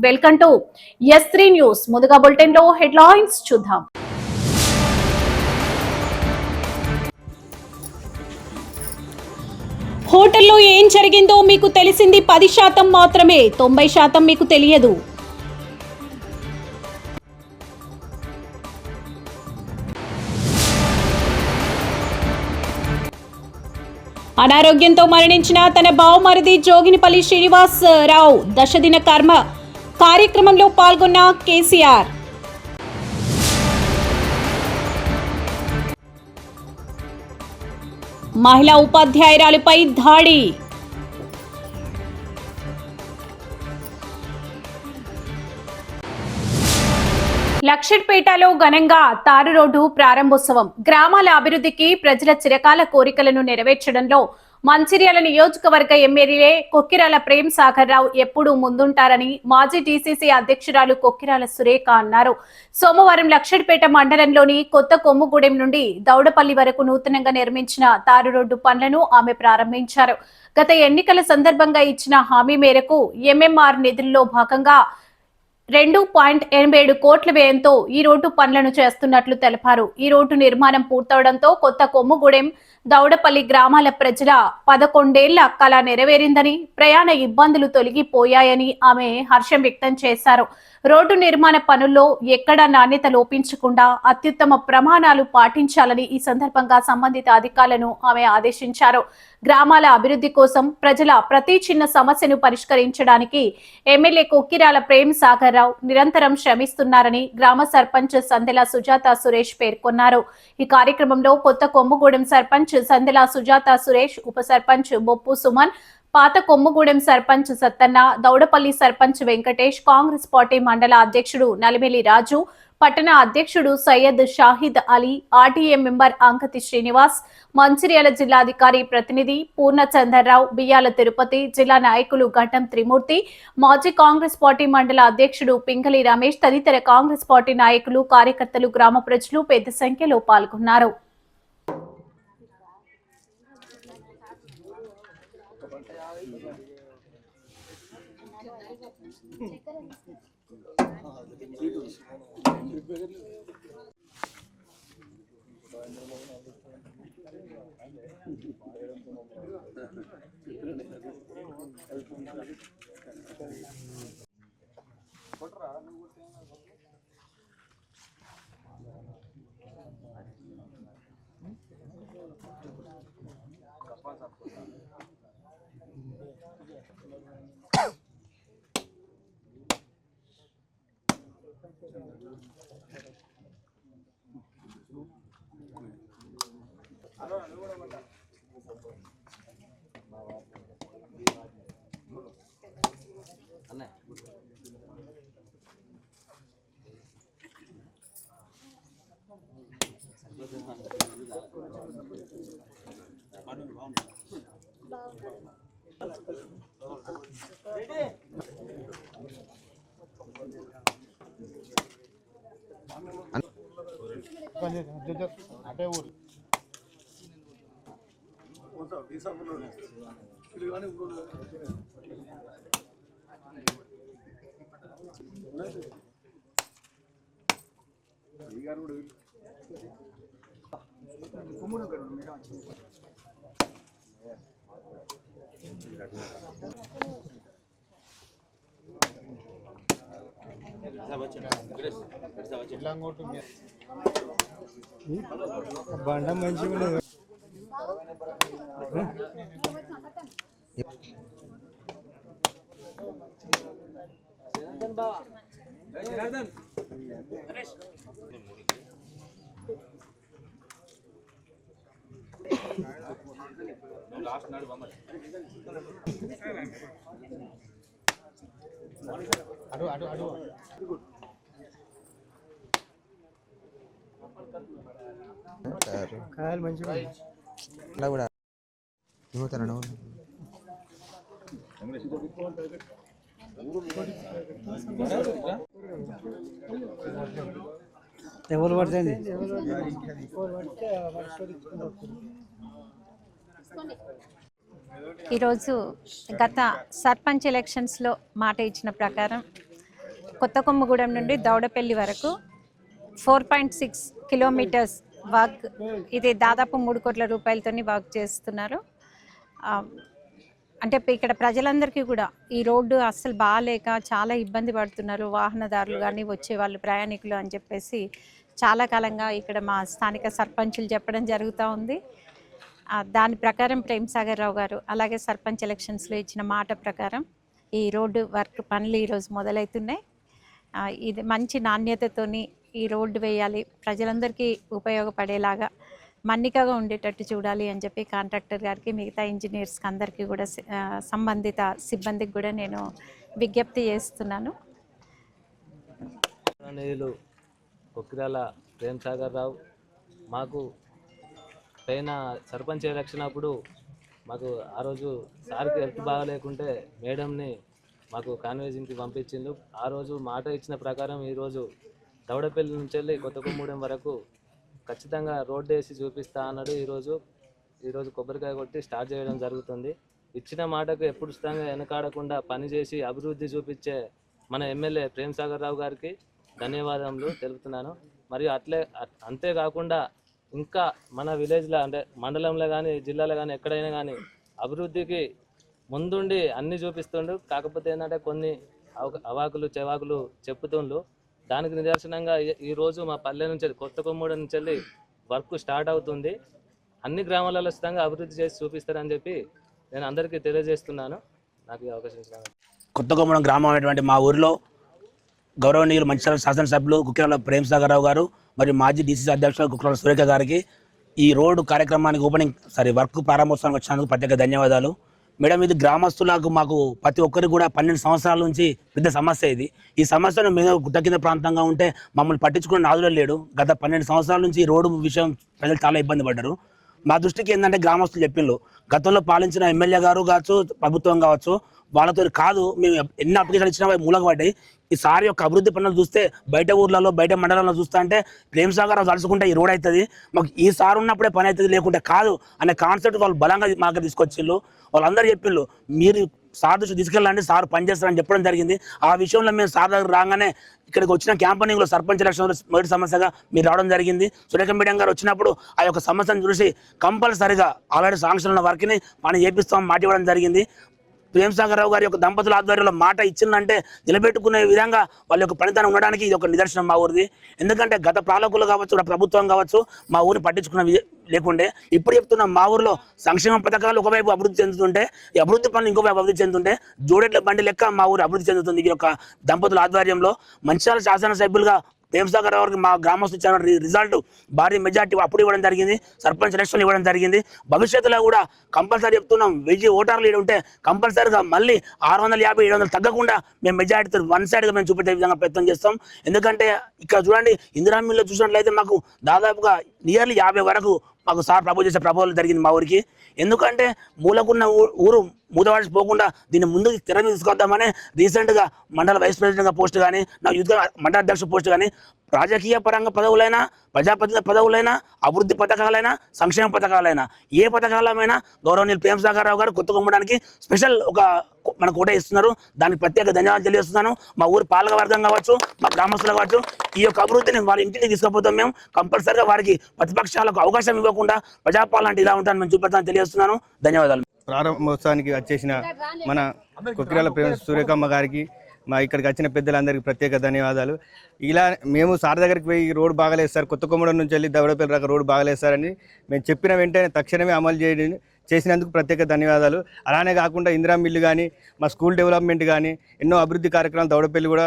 Welcome to S3 news. ముందుగా bulletin లో headlines చూద్దాం. హోటల్లో ఏం జరిగిందో మీకు తెలిసింది 10% మాత్రమే, 90% మీకు తెలియదు. అనారోగ్యంతో మరణించిన తన బావమరిది జోగినిపల్లి శ్రీనివాస్ రావు దశదిన కర్మ కార్యక్రమంలో పాల్గొన్న కేసీఆర్. మహిళా ఉపాధ్యాయురాలిపై దాడి. లక్షట్పేటలో ఘనంగా తారు రోడ్డు ప్రారంభోత్సవం. గ్రామాల అభివృద్ధికి ప్రజల చిరకాల కోరికలను నెరవేర్చడంలో మంచిర్యాల నియోజకవర్గ ఎమ్మెల్యే కొక్కిరాల ప్రేమ్ సాగర్ రావు ఎప్పుడూ ముందుంటారని మాజీ డీసీసీ అధ్యక్షురాలు కొక్కిరాల సురేఖ అన్నారు. సోమవారం లక్షట్పేట మండలంలోని కొత్త కొమ్ముగూడెం నుండి దౌడపల్లి వరకు నూతనంగా నిర్మించిన తారు రోడ్డు పనులను ఆమె ప్రారంభించారు. గత ఎన్నికల సందర్భంగా ఇచ్చిన హామీ మేరకు ఎంఎంఆర్ నిధుల్లో భాగంగా 2.87 కోట్ల వ్యయంతో ఈ రోడ్డు పనులను చేస్తున్నట్లు తెలిపారు. ఈ రోడ్డు నిర్మాణం పూర్తవడంతో కొత్త కొమ్ముగూడెం దౌడపల్లి గ్రామాల ప్రజల 11 ఏళ్ల కళ నెరవేరిందని, ప్రయాణ ఇబ్బందులు తొలగిపోయాయని ఆమె హర్షం వ్యక్తం చేశారు. రోడ్డు నిర్మాణ పనుల్లో ఎక్కడా నాణ్యత లోపించకుండా అత్యుత్తమ ప్రమాణాలు పాటించాలని ఈ సందర్భంగా సంబంధిత అధికారులను ఆమె ఆదేశించారు. గ్రామాల అభివృద్ధి కోసం ప్రజల ప్రతి చిన్న సమస్యను పరిష్కరించడానికి ఎమ్మెల్యే కొక్కిరాల ప్రేమ్ సాగర్ రావు నిరంతరం శ్రమిస్తున్నారని గ్రామ సర్పంచ్ సందెల సుజాత సురేష్ పేర్కొన్నారు. ఈ కార్యక్రమంలో కొత్త కొమ్ముగూడెం సర్పంచ్ సందెల సుజాత సురేష్, ఉప సర్పంచ్ బొప్పు సుమన్, పాత కొమ్ముగూడెం సర్పంచ్ సత్తన్న, దౌడపల్లి సర్పంచ్ వెంకటేష్, కాంగ్రెస్ పార్టీ మండల అధ్యక్షుడు నలిమెలి రాజు, పట్టణ అధ్యక్షుడు సయ్యద్ షాహిద్ అలీ, ఆర్టీఏ మెంబర్ అంకతి శ్రీనివాస్, మంచిర్యాల జిల్లాధికారి ప్రతినిధి పూర్ణచందర్రావు, బియ్యాల తిరుపతి, జిల్లా నాయకులు ఘట్టం త్రిమూర్తి, మాజీ కాంగ్రెస్ పార్టీ మండల అధ్యక్షుడు పింగళి రమేష్ తదితర కాంగ్రెస్ పార్టీ నాయకులు, కార్యకర్తలు, గ్రామ ప్రజలు పెద్ద సంఖ్యలో పాల్గొన్నారు. బండ మంచిగా కాయలు మంచిగా ఎవరు పడుతుంది ఈరోజు గత సర్పంచ్ ఎలక్షన్స్లో మాట ఇచ్చిన ప్రకారం కొత్త కొమ్మగూడెం నుండి దౌడపల్లి వరకు 4.6 కిలోమీటర్స్ వర్క్. ఇది దాదాపు 3 కోట్ల రూపాయలతో వర్క్ చేస్తున్నారు. అంటే ఇక్కడ ప్రజలందరికీ కూడా ఈ రోడ్డు అస్సలు బాగాలేక చాలా ఇబ్బంది పడుతున్నారు, వాహనదారులు కానీ వచ్చే వాళ్ళు ప్రయాణికులు అని చెప్పేసి చాలా కాలంగా ఇక్కడ మా స్థానిక సర్పంచులు చెప్పడం జరుగుతూ ఉంది. దాని ప్రకారం ప్రేమ్ సాగర్ రావు గారు అలాగే సర్పంచ్ ఎలక్షన్స్లో ఇచ్చిన మాట ప్రకారం ఈ రోడ్డు వర్క్ పనులు ఈరోజు మొదలవుతున్నాయి. ఇది మంచి నాణ్యతతోని ఈ రోడ్డు వేయాలి, ప్రజలందరికీ ఉపయోగపడేలాగా మన్నికగా ఉండేటట్టు చూడాలి అని చెప్పి కాంట్రాక్టర్ గారికి, మిగతా ఇంజనీర్స్కి అందరికీ కూడా సంబంధిత సిబ్బందికి కూడా నేను విజ్ఞప్తి చేస్తున్నాను. కొక్కిరాల ప్రేమ్ సాగర్ రావు మాకు పైన సర్పంచ్ ఎలక్షన్ అప్పుడు మాకు ఆ రోజు సార్కి హెల్త్ బాగాలేకుంటే మేడంని మాకు కాన్వేజింగ్కి పంపించిండు. ఆ రోజు మాట ఇచ్చిన ప్రకారం ఈరోజు దౌడపల్లి నుంచి వెళ్ళి కొత్త కొమ్మగూడెం వరకు ఖచ్చితంగా రోడ్డు వేసి చూపిస్తా అన్నాడు. ఈరోజు కొబ్బరికాయ కొట్టి స్టార్ట్ చేయడం జరుగుతుంది. ఇచ్చిన మాటకు ఎప్పుడు ఇష్టంగా వెనకాడకుండా పనిచేసి అభివృద్ధి చూపించే మన ఎమ్మెల్యే ప్రేమ్ సాగర్ రావు గారికి ధన్యవాదములు తెలుపుతున్నాను. మరియు అంతేకాకుండా ఇంకా మన విలేజ్లో అంటే మండలంలో కానీ జిల్లాలో కానీ ఎక్కడైనా కానీ అభివృద్ధికి ముందుండి అన్నీ చూపిస్తుండు. కాకపోతే ఏంటంటే కొన్ని అవాకులు చెవాకులు చెప్పుతుండ్రు. దానికి నిదర్శనంగా ఈరోజు మా పల్లె నుంచి కొత్త కొమ్మూడ నుంచి వెళ్ళి వర్క్ స్టార్ట్ అవుతుంది. అన్ని గ్రామాలలో స్థితంగా అభివృద్ధి చేసి చూపిస్తారని చెప్పి నేను అందరికీ తెలియజేస్తున్నాను. నాకు ఈ అవకాశం ఇచ్చినాను. కొత్త కొమ్మూడెం గ్రామం అనేటువంటి మా ఊరిలో గౌరవనీయులు మంచిర్యాల శాసనసభ్యులు కుక్కిరాల ప్రేమ్ సాగర్ రావు గారు మరియు మాజీ డీసీసీ అధ్యక్షులు కుక్కిరాల సురేఖ గారికి ఈ రోడ్డు కార్యక్రమానికి వర్క్ ప్రారంభోత్సవానికి వచ్చినందుకు ప్రత్యేక ధన్యవాదాలు. మేడం, ఇది గ్రామస్తులకు మాకు ప్రతి ఒక్కరికి కూడా 12 సంవత్సరాల నుంచి పెద్ద సమస్య ఇది. ఈ సమస్యను మేము గుట్ట కింద ప్రాంతంగా ఉంటే మమ్మల్ని పట్టించుకునే నాదులే లేడు. గత 12 సంవత్సరాల నుంచి ఈ రోడ్డు విషయం ప్రజలు చాలా ఇబ్బంది పడ్డారు. మా దృష్టికి ఏంటంటే గ్రామస్తులు చెప్పిండ్రు, గతంలో పాలించిన ఎమ్మెల్యే గారు కావచ్చు, ప్రభుత్వం కావచ్చు, వాళ్ళతో కాదు మేము ఎన్ని అప్లికేషన్లు ఇచ్చినా మూలకు పడ్డాయి. ఈసారి యొక్క అభివృద్ధి పనులు చూస్తే బయట ఊర్లలో బయట మండలంలో చూస్తా అంటే ప్రేమ్ సాగర్ తలుచుకుంటే ఈ రోడ్ అవుతుంది, మాకు ఈసారి ఉన్నప్పుడే పని అవుతుంది, లేకుంటే కాదు అనే కాన్సెప్ట్ వాళ్ళు బలంగా మాకు తీసుకొచ్చిళ్ళు. వాళ్ళందరూ చెప్పిండ్రు మీరు సార్ దృష్టి తీసుకెళ్ళండి, సార్ పనిచేస్తారని చెప్పడం జరిగింది. ఆ విషయంలో మేము సార్ దగ్గర రాగానే ఇక్కడికి వచ్చిన క్యాంపెయినింగ్లో సర్పంచ్ ఎలక్షన్లో మొదటి సమస్యగా మీరు రావడం జరిగింది. సురేఖ మేడం గారు వచ్చినప్పుడు ఆ యొక్క సమస్యను చూసి కంపల్సరిగా ఆల్రెడీ శాంక్షన్ ఉన్న వర్క్ని పని చేపిస్తాం మాట ఇవ్వడం జరిగింది. ప్రేమ్ సాగర్ రావు గారి యొక్క దంపతుల ఆధ్వర్యంలో మాట ఇచ్చిందంటే నిలబెట్టుకునే విధంగా వాళ్ళ యొక్క పనితనం ఉండడానికి ఇది ఒక నిదర్శనం మా ఊరిది. ఎందుకంటే గత పాలకులు కావచ్చు, ప్రభుత్వం కావచ్చు, మా ఊరిని పట్టించుకున్న లేకుండే. ఇప్పుడు చెప్తున్న మా ఊరిలో సంక్షేమ పథకాలు ఒకవైపు అభివృద్ధి చెందుతుంటే, ఈ అభివృద్ధి పనులు ఇంకోవైపు అభివృద్ధి చెందుతుంటే, జోడెట్ల బండి లెక్క మా ఊరు అభివృద్ధి చెందుతుంది. ఈ యొక్క దంపతుల ఆధ్వర్యంలో మంచిర్యాల శాసనసభ్యులుగా ప్రేమ్ సాగర్ రావుకి మా గ్రామస్తులు ఇచ్చిన రిజల్ట్ భారీ మెజార్టీ అప్పుడు ఇవ్వడం జరిగింది, సర్పంచ్ ఎలక్షన్లు ఇవ్వడం జరిగింది. భవిష్యత్తులో కూడా కంపల్సరీ చెప్తున్నాం, 1000 ఓటర్లు ఉంటే కంపల్సరీగా మళ్ళీ 650, 700 తగ్గకుండా మేము మెజార్టీతో వన్ సైడ్గా మేము చూపెట్టే విధంగా ప్రయత్నం చేస్తాం. ఎందుకంటే ఇక్కడ చూడండి, ఇందిరా మిల్లు చూసినట్లయితే మాకు దాదాపుగా నియర్లీ 50 వరకు మాకు సార్ ప్రపోజ్ చేసే ప్రపోజల్ జరిగింది మా ఊరికి. ఎందుకంటే మూలకున్న ఊరు మూతవాడి పోకుండా దీన్ని ముందుకు తెర మీద తీసుకొద్దామని రీసెంట్గా మండల వైస్ ప్రెసిడెంట్గా పోస్ట్ కానీ, నా యూత్ మండల అధ్యక్ష పోస్ట్ కానీ, రాజకీయ పరంగా పదవులైనా, ప్రజాప్రతినిధి పదవులైనా, అభివృద్ధి పథకాలైనా, సంక్షేమ పథకాలైనా, ఏ పథకాలమైనా గౌరవనీయులు ప్రేమ్ సాగర్ రావు గారు కొత్త కొమ్మడానికి స్పెషల్ మనకు కూడా ఇస్తున్నారు. దానికి ప్రత్యేక ధన్యవాదాలు తెలియజేస్తున్నాను. మా ఊరు పాలకవర్గం కావచ్చు, మా గ్రామస్తులు కావచ్చు, ఈ యొక్క అభివృద్ధిని వాళ్ళ ఇంటికి తీసుకుపోతాం. మేము కంపల్సరీగా వారికి ప్రతిపక్షాలకు అవకాశం ఇవ్వకుండా ప్రజాపాలన అంటే ఇలా ఉంటాను మేము చూపెడతాను తెలియజేస్తున్నాను. ధన్యవాదాలు. ప్రారంభోత్సవానికి వచ్చేసిన మన కొక్కిరాల ప్రేమ సురేఖమ్మ గారికి, మా ఇక్కడికి వచ్చిన పెద్దలందరికీ ప్రత్యేక ధన్యవాదాలు. ఇలా మేము సార్ దగ్గరికి పోయి రోడ్ బాగలేదు సార్, కొత్త కొమ్మూడెం నుంచి వెళ్ళి దౌడపల్లి దాకా రోడ్ బాగలేదు సార్ అని మేము చెప్పిన వెంటనే తక్షణమే అమలు చేసినందుకు ప్రత్యేక ధన్యవాదాలు. అలానే కాకుండా ఇందిరా మిల్లు కానీ, మా స్కూల్ డెవలప్మెంట్ కానీ, ఎన్నో అభివృద్ధి కార్యక్రమాలు దౌడపల్లి కూడా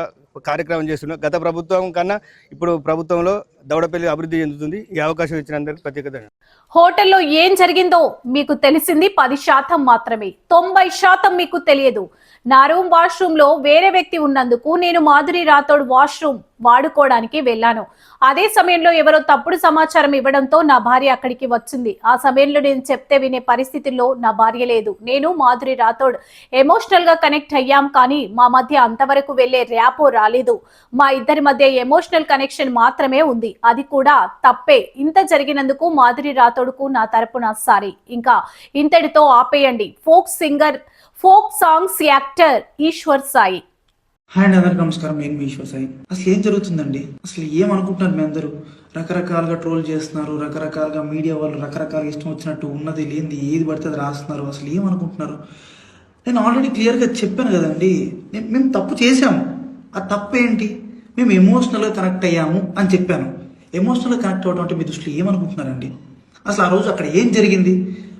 కార్యక్రమం చేస్తున్నాం. గత ప్రభుత్వం కన్నా ఇప్పుడు ప్రభుత్వంలో దౌడపల్లి అభివృద్ధి చెందుతుంది. ఈ అవకాశం ఇచ్చినందుకు ప్రత్యేక ధన్యవాదాలు. హోటల్లో ఏం జరిగిందో మీకు తెలిసింది 10% మాత్రమే, 90% మీకు తెలియదు. నా రూమ్ వాష్రూమ్ లో వేరే వ్యక్తి ఉన్నందుకు నేను మాధురి రాథోడ్ వాష్రూమ్ వాడుకోవడానికి వెళ్ళాను. అదే సమయంలో ఎవరో తప్పుడు సమాచారం ఇవ్వడంతో నా భార్య అక్కడికి వచ్చింది. ఆ సమయంలో నేను చెప్తే వినే పరిస్థితుల్లో నా భార్య లేదు. నేను మాధురి రాథోడ్ ఎమోషనల్ గా కనెక్ట్ అయ్యాం, కానీ మా మధ్య అంతవరకు వెళ్లే ర్యాపో రాలేదు. మా ఇద్దరి మధ్య ఎమోషనల్ కనెక్షన్ మాత్రమే ఉంది, అది కూడా తప్పే. ఇంత జరిగినందుకు మాధురి రాథోడ్కు నా తరపున సారీ. ఇంకా ఇంతటితో ఆపేయండి. Folk songs actor Eshwar Sai. Hi అండి, అందరికీ నమస్కారం. నేను మీ సాయి. అసలు ఏం జరుగుతుందండి? అసలు ఏమనుకుంటున్నారు మీ అందరూ? రకరకాలుగా ట్రోల్ చేస్తున్నారు, రకరకాలుగా మీడియా వాళ్ళు రకరకాలుగా ఇష్టం వచ్చినట్టు ఉన్నది లేనిది ఏది పడితే అది రాస్తున్నారు. అసలు ఏమనుకుంటున్నారు? నేను ఆల్రెడీ క్లియర్గా చెప్పాను కదండి, మేము తప్పు చేసాము. ఆ తప్పు ఏంటి? మేము ఎమోషనల్గా కనెక్ట్ అయ్యాము అని చెప్పాను. ఎమోషనల్గా కనెక్ట్ అవ్వడం అంటే మీ దృష్టిలో ఏమనుకుంటున్నారండి? అసలు ఆ రోజు అక్కడ ఏం జరిగింది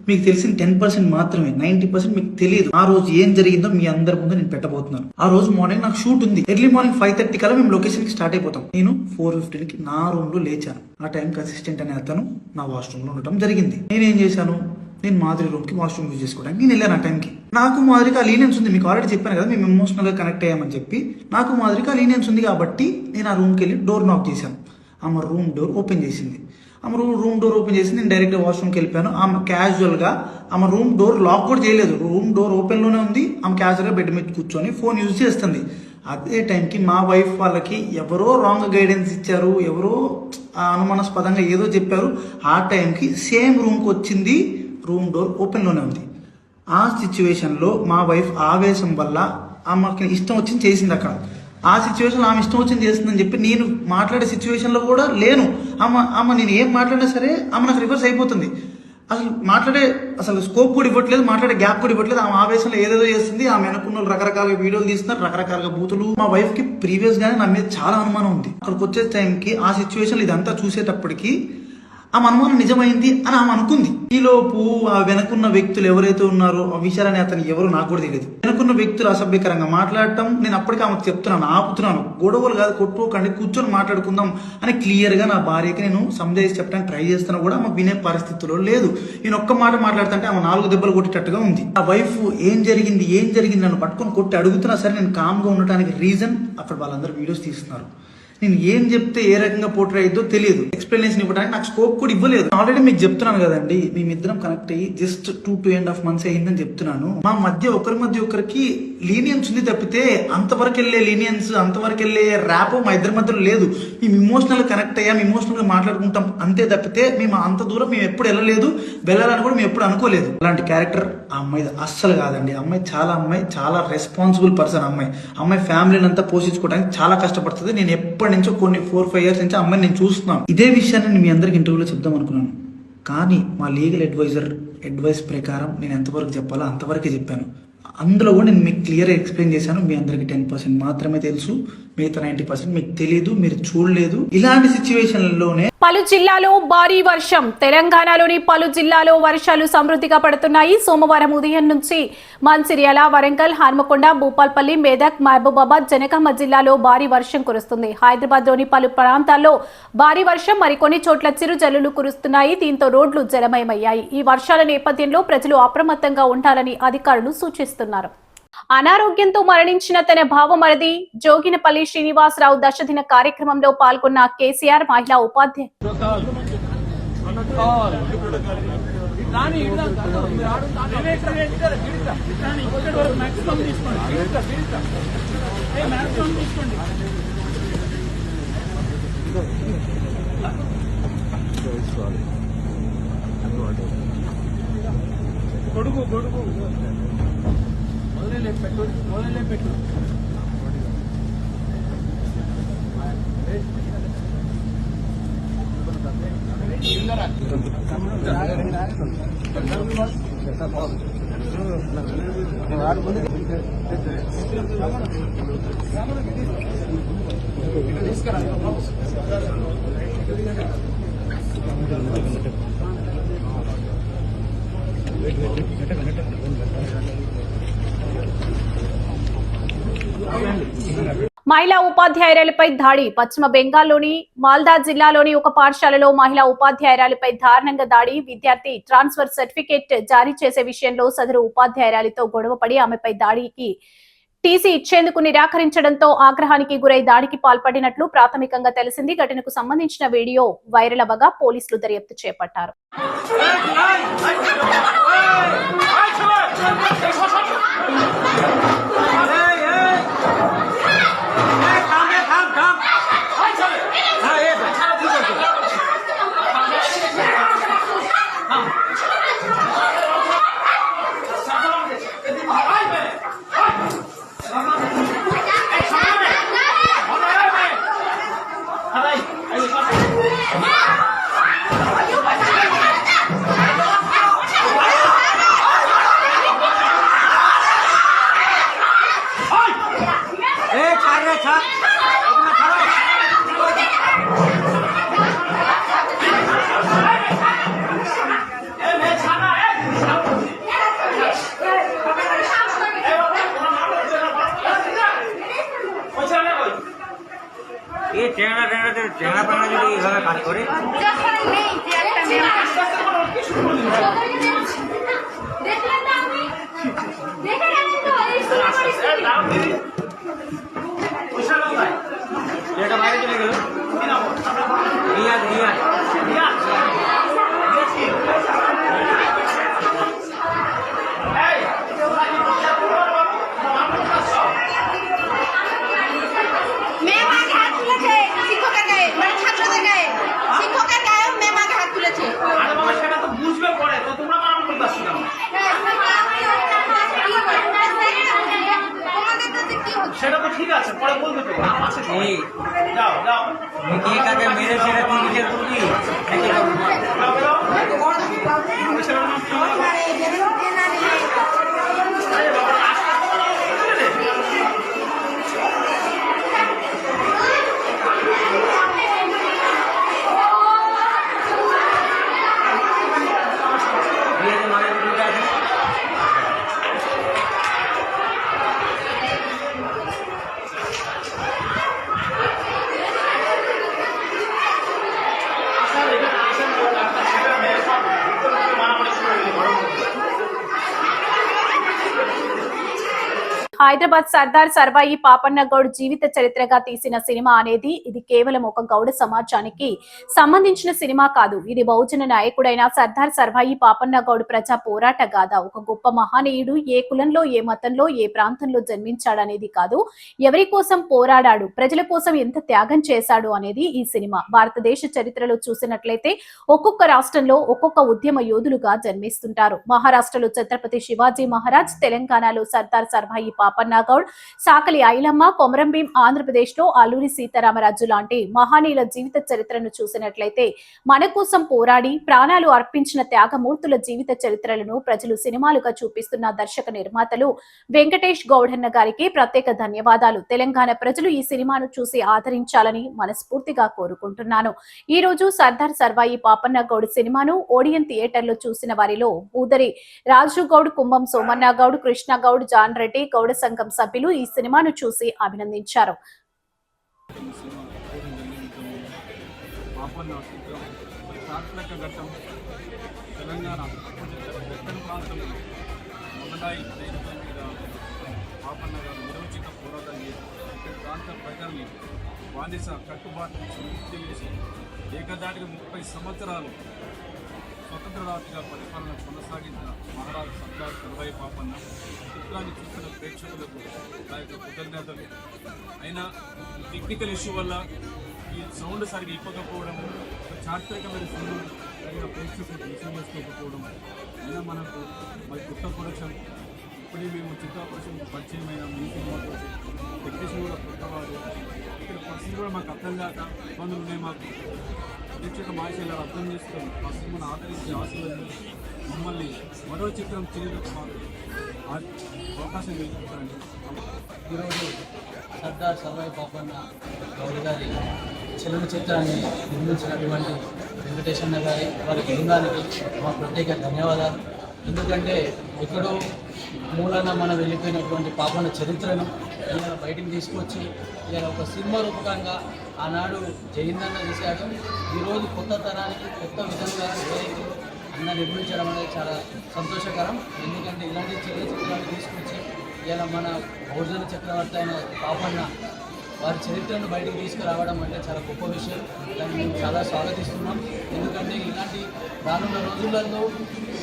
మీకు తెలిసిన 10% మాత్రమే, 90% మీకు తెలియదు. ఆ రోజు ఏం జరిగిందో మీ అందరి ముందు నేను పెట్టబోతున్నాను. ఆ రోజు మార్నింగ్ నాకు షూట్ ఉంది. ఎర్లీ మార్నింగ్ 5:30 కల్లా మేము లొకేషన్ కి స్టార్ట్ అయిపోతాం. నేను 4:15కి నా రూమ్ లో లేచాను. ఆ టైంకి అసిస్టెంట్ అనే అతను నా వాష్రూమ్ లో ఉండటం జరిగింది. నేనేం చేశాను, నేను మాధురి రూమ్ కి వాష్రూమ్ యూజ్ చేసుకోవడానికి నేను వెళ్ళాను. ఆ టైంకి నాకు మాధురికి ఆ లీనియన్స్ ఉంది. మీకు ఆల్రెడీ చెప్పాను కదా, మేము ఎమోషనల్ గా కనెక్ట్ అయ్యామని చెప్పి. నాకు మాధురికి ఆ లీనియన్స్ ఉంది కాబట్టి నేను ఆ రూమ్కి వెళ్ళి డోర్ నాక్ చేశాను. ఆమె రూమ్ డోర్ ఓపెన్ చేసింది. ఆమె రూమ్ డోర్ ఓపెన్ చేసి నేను డైరెక్ట్గా వాష్రూమ్కి వెళ్ళిపోయాను. ఆమె క్యాజువల్గా ఆమె రూమ్ డోర్ లాక్ కూడా చేయలేదు, రూమ్ డోర్ ఓపెన్లోనే ఉంది. ఆమె క్యాజువల్గా బెడ్ మీద కూర్చొని ఫోన్ యూజ్ చేస్తుంది. అదే టైంకి మా వైఫ్ వాళ్ళకి ఎవరో రాంగ్ గైడెన్స్ ఇచ్చారు, ఎవరో అనుమానాస్పదంగా ఏదో చెప్పారు. ఆ టైంకి సేమ్ రూమ్కి వచ్చింది, రూమ్ డోర్ ఓపెన్లోనే ఉంది. ఆ సిచ్యువేషన్లో మా వైఫ్ ఆవేశం వల్ల ఆమెకి ఇష్టం వచ్చింది చేసింది. అక్కడ ఆ సిచ్యువేషన్లో ఆమె ఇష్టం వచ్చింది చేస్తుందని చెప్పి నేను మాట్లాడే సిచ్యువేషన్లో కూడా లేను. ఆమె నేను ఏం మాట్లాడినా సరే ఆమె నాకు రివర్స్ అయిపోతుంది. అసలు స్కోప్ కూడా ఇవ్వట్లేదు, మాట్లాడే గ్యాప్ కూడా ఇవ్వట్లేదు. ఆమె ఆవేశంలో ఏదేదో చేస్తుంది. ఆమె అనుకున్న రకరకాల వీడియోలు తీస్తున్నారు, రకరకాలుగా బూతులు. మా వైఫ్ కి ప్రీవియస్ గానే నా మీద చాలా అనుమానం ఉంది. అక్కడికి వచ్చే టైంకి ఆ సిచ్యువేషన్ ఇదంతా చూసేటప్పటికి ఆమె అనుమానం నిజమైంది అని ఆమె అనుకుంది. ఈలోపు ఆ వెనకున్న వ్యక్తులు ఎవరైతే ఉన్నారో ఆ విషయాలని అతను ఎవరో నాకు కూడా తెలియదు. వెనకున్న వ్యక్తులు అసభ్యకరంగా మాట్లాడటం, నేను అప్పటికే ఆమెకు చెప్తున్నాను, ఆపుతున్నాను, గొడవలు కాదు, కొట్టుకోకండి, కూర్చొని మాట్లాడుకుందాం అని క్లియర్ గా నా భార్యకి నేను సంజాయిషి చెప్పడానికి ట్రై చేస్తున్నా కూడా ఆమె వినే పరిస్థితిలో లేదు. నేను ఒక్క మాట మాట్లాడుతుంటే ఆమె 4 దెబ్బలు కొట్టేటట్టుగా ఉంది. ఆ వైఫ్ ఏం జరిగింది నన్ను పట్టుకొని కొట్టి అడుగుతున్నా సరే నేను కామ్గా ఉండటానికి రీజన్ అక్కడ వాళ్ళందరూ వీడియోస్ తీస్తున్నారు. నేను ఏం చెప్తే ఏ రకంగా పోర్ట్రే అయ్యిద్దో తెలియదు. ఎక్స్ప్లెనేషన్ ఇవ్వడానికి నాకు స్కోప్ కూడా ఇవ్వలేదు. ఆల్రెడీ మీకు చెప్తున్నాను కదండి, మేమిద్దరం కనెక్ట్ అయ్యి జస్ట్ 2.5 months అయ్యిందని చెప్తున్నాను. మా మధ్య ఒకరికి లీనియన్స్ ఉంది తప్పితే అంతవరకు వెళ్ళే లీనియన్స్, అంతవరకు వెళ్ళే ర్యాప్ మా ఇద్దరి మధ్యలో లేదు. మేము ఇమోషనల్ కనెక్ట్ అయ్యాం, ఇమోషనల్ గా మాట్లాడుకుంటాం అంతే తప్పితే మేము అంత దూరం మేము ఎప్పుడు వెళ్ళాలని కూడా మేము ఎప్పుడు అనుకోలేదు. అలాంటి క్యారెక్టర్ ఆ అమ్మాయి అస్సలు కాదండి. అమ్మాయి చాలా రెస్పాన్సిబుల్ పర్సన్. అమ్మాయి ఫ్యామిలీని అంతా పోషించుకోవడానికి చాలా కష్టపడుతుంది. నేను ఎప్పటి నుంచో కొన్ని 4-5 years నుంచి అమ్మాయిని నేను చూస్తున్నాను. ఇదే విషయాన్ని నేను మీ అందరికి ఇంటర్వ్యూలో చెప్దాం అనుకున్నాను, కానీ మా లీగల్ అడ్వైస్ ప్రకారం నేను ఎంతవరకు చెప్పాలో అంతవరకే చెప్పాను. అందులో కూడా నేను మీకు క్లియర్ ఎక్స్ప్లెయిన్ చేశాను. మీ అందరికి 10% మాత్రమే తెలుసు, మిగతా 90% మీకు తెలియదు, మీరు చూడలేదు. ఇలాంటి సిచ్యువేషన్లోనే పలు జిల్లాలో భారీ వర్షం. తెలంగాణలోని పలు జిల్లాలో వర్షాలు సమృద్ధిగా పడుతున్నాయి. సోమవారం ఉదయం నుంచి మంచిర్యాల, వరంగల్, హన్మకొండ, భూపాల్పల్లి, మెదక్, మహబూబాబాద్, జనగామ జిల్లాలో భారీ వర్షం కురుస్తుంది. హైదరాబాద్ లోని పలు ప్రాంతాల్లో భారీ వర్షం, మరికొన్ని చోట్ల చిరుజల్లులు కురుస్తున్నాయి. దీంతో రోడ్లు జలమయమయ్యాయి. ఈ వర్షాల నేపథ్యంలో ప్రజలు అప్రమత్తంగా ఉండాలని అధికారులు సూచిస్తున్నారు. అనారోగ్యంతో మరణించిన తన భావమరిది జోగినపల్లి శ్రీనివాసరావు దశదిన కార్యక్రమంలో పాల్గొన్న కేసీఆర్ మహిళా ఉపాధ్యాయులు మహిళా ఉపాధ్యాయురాలపై దాడి. పశ్చిమ బెంగాల్లోని మాల్దా జిల్లాలోని ఒక పాఠశాలలో మహిళా ఉపాధ్యాయురాలపై దారుణంగా దాడి. విద్యార్థి ట్రాన్స్ఫర్ సర్టిఫికేట్ జారీ చేసే విషయంలో సదరు ఉపాధ్యాయురాలితో గొడవపడి ఆమెపై దాడికి టీసీ ఇచ్చేందుకు నిరాకరించడంతో ఆగ్రహానికి గురై దాడికి పాల్పడినట్లు ప్రాథమికంగా తెలిసింది. ఘటనకు సంబంధించిన వీడియో వైరల్ అవ్వగా పోలీసులు దర్యాప్తు చేపట్టారు. ये टेंगड़ा पाना जो इधर काट करे এটা বাইরে চলে গেল সেটা তো ঠিক আছে, পরে বলবে তো আছে। যাও যাও ये काके मेरे से तुम विचार করবি హైదరాబాద్ సర్దార్ సర్వాయి పాపన్న గౌడ్ జీవిత చరిత్రగా తీసిన సినిమా అనేది ఇది కేవలం ఒక గౌడ సమాజానికి సంబంధించిన సినిమా కాదు. ఇది బహుజన నాయకుడైన సర్దార్ సర్వాయి పాపన్న గౌడ్ ప్రజా పోరాట గాథ. ఒక గొప్ప మహనీయుడు ఏ కులంలో, ఏ మతంలో, ఏ ప్రాంతంలో జన్మించాడనేది కాదు, ఎవరి కోసం పోరాడాడు, ప్రజల కోసం ఎంత త్యాగం చేశాడు అనేది ఈ సినిమా. భారతదేశ చరిత్రలో చూసినట్లయితే ఒక్కొక్క రాష్ట్రంలో ఒక్కొక్క ఉద్యమ యోధులుగా జన్మిస్తుంటారు. మహారాష్ట్రలో ఛత్రపతి శివాజీ మహారాజ్, తెలంగాణలో సర్దార్ సర్వాయి పాపన్న గౌడ్, సాకలి ఐలమ్మ, కొమరంభీం, ఆంధ్రప్రదేశ్ లో అల్లూరి సీతారామరాజు లాంటి మహనీయుల జీవిత చరిత్రను చూసినట్లయితే మన కోసం పోరాడి ప్రాణాలు అర్పించిన త్యాగమూర్తుల జీవిత చరిత్రలను ప్రజలు సినిమాలుగా చూపిస్తున్న దర్శక నిర్మాతలు వెంకటేష్ గౌడన్న గారికి ప్రత్యేక ధన్యవాదాలు. తెలంగాణ ప్రజలు ఈ సినిమాను చూసి ఆదరించాలని మనస్ఫూర్తిగా కోరుకుంటున్నాను. ఈ రోజు సర్దార్ సర్వాయి పాపన్న గౌడ్ సినిమాను ఓడియన్ థియేటర్ లో చూసిన వారిలో పూదరి రాజు గౌడ్, కుంభం సోమన్న గౌడ్, కృష్ణ గౌడ్, జాన్ రెడ్డి, గౌడ సంఘం సభ్యులు ఈ సినిమాను చూసి అభినందించారు. తెలంగాణ దక్షిణ ప్రాంతంలో మొదలై పాపన్న గారు నిరోచిత పోరాటం చేసి ప్రాంత ప్రజల్ని బానిస కట్టుబాటు నుంచి ముక్తి చేసి ఏకదాటిగా 30 సంవత్సరాలు స్వతంత్ర రాష్ట్రంగా పరిపాలన కొనసాగించిన మహారాజు సర్దార్ సర్వాయి పాపన్న చిత్రాన్ని చూస్తున్న ప్రేక్షకులకు నా యొక్క కృతజ్ఞతలు. అయినా టెక్నికల్ ఇష్యూ వల్ల ఈ సౌండ్ సరిగ్గా ఇవ్వకపోవడం, ఒక చారిత్రకమైన సౌండ్ సరిగ్గా ప్రేక్షకులకు రిసీవ్ చేసుకోకపోవడం, అయినా మనకు మరి కొత్త ప్రొడక్షన్ ఇప్పుడే మేము చిత్ర ప్రొడక్షన్ పరిచయమైన మ్యూజిక్ మోటార్స్ టెక్నీషియన్ కూడా కొత్తవాడు, ఇక్కడ పరిస్థితి కూడా మాకు అర్థం కాక ఇబ్బందులు ఉన్నాయి. మాకు ప్రేక్షక మాషలు అర్థం చేసుకొని మా సినిమాను ఆదరించి ఆశీర్వదించి మమ్మల్ని మరో చిత్రం చేయడానికి మాకు అవకాశం కలిగించండి. ఈరోజు సర్దార్ సర్వాయి పాపన్న గౌడ్ గారి చలనచిత్రాన్ని నిర్మించినటువంటి వెంకటేశన్న గారి వారి బృందానికి మా ప్రత్యేక ధన్యవాదాలు. ఎందుకంటే ఎక్కడో మూలన మనం వెళ్ళిపోయినటువంటి పాపన్న చరిత్రను ఇలా బయటికి తీసుకొచ్చి ఇలా ఒక సినిమా రూపకంగా ఆనాడు జయిందన్న చేశాడు. ఈరోజు కొత్త తరానికి కొత్త విధంగా అన్న నిర్మించడం అనేది చాలా సంతోషకరం. ఎందుకంటే ఇలాంటి చలనచిత్రాలు తీసుకొచ్చి ఇలా మన బహుజన చక్రవర్తి అయిన పాపన్న వారి చరిత్రను బయటకు తీసుకురావడం అంటే చాలా గొప్ప విషయం. దాన్ని మేము చాలా స్వాగతిస్తున్నాం. ఎందుకంటే ఇలాంటి రానున్న రోజులలో